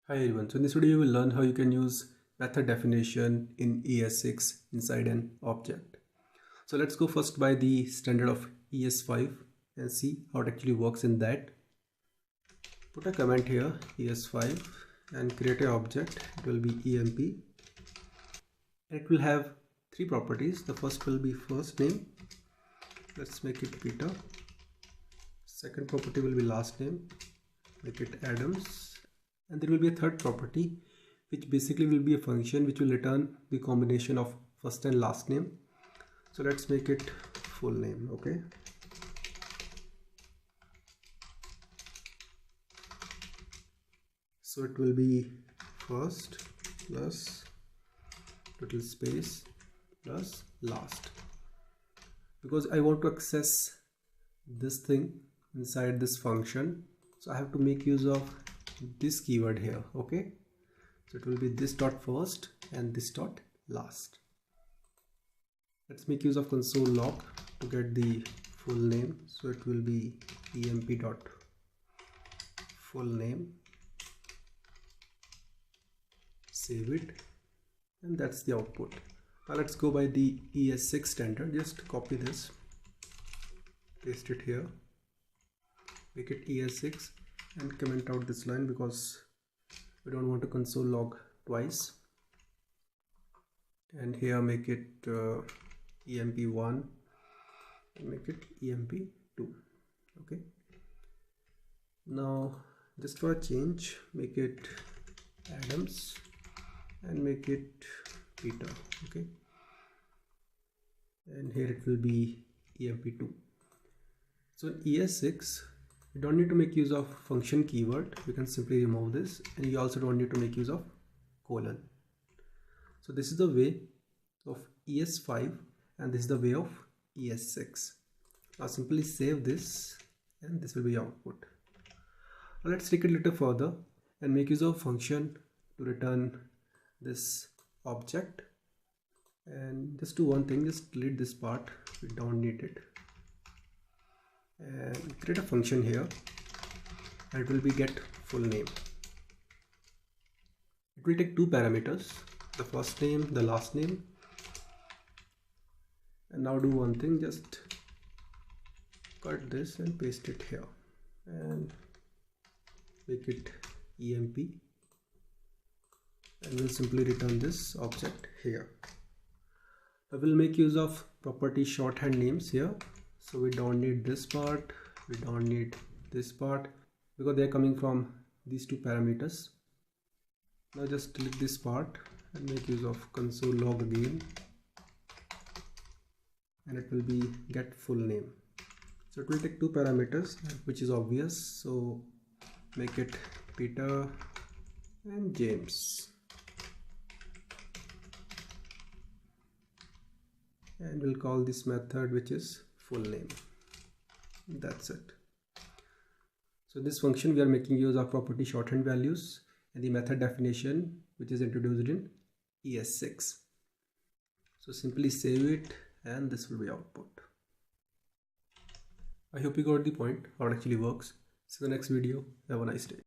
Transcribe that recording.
Hi everyone, so in this video you will learn how you can use method definition in ES6 inside an object. So let's go first by the standard of ES5 and see how it actually works in that. Put a comment here ES5 and create an object. It will be EMP. It will have three properties. The first will be first name. Let's make it Peter. Second property will be last name. Make it Adams. And there will be a third property which basically will be a function which will return the combination of first and last name. So let's make it full name. Okay, so it will be first plus total space plus last, because I want to access this thing inside this function, so I have to make use of this keyword here. Okay, so it will be this dot first and this dot last. Let's make use of console log to get the full name. So it will be emp dot full name, save it, and that's the output. Now let's go by the ES6 standard. Just copy this, paste it here, make it ES6 and comment out this line because we don't want to console log twice. And here make it emp1 and make it emp2. Okay, now just for a change, make it Adams and make it Peter. Okay, and here it will be emp2. So in ES6 you don't need to make use of function keyword. You can simply remove this, and you also don't need to make use of colon. So this is the way of ES5 and this is the way of ES6. Now simply save this and this will be output. Now let's take it a little further and make use of function to return this object. And just do one thing, just delete this part, we don't need it, and create a function here, and it will be get full name. It will take two parameters, the first name, the last name. And now do one thing, just cut this and paste it here and make it emp, and we'll simply return this object here. I will make use of property shorthand names here. So we don't need this part, we don't need this part, because they are coming from these two parameters. Now just delete this part and make use of console log again, and it will be get full name. So it will take two parameters, which is obvious. So make it Peter and James, and we'll call this method which is full name. That's it. So this function we are making use of property shorthand values and the method definition which is introduced in ES6. So simply save it and this will be output. I hope you got the point how it actually works. See you in the next video. Have a nice day.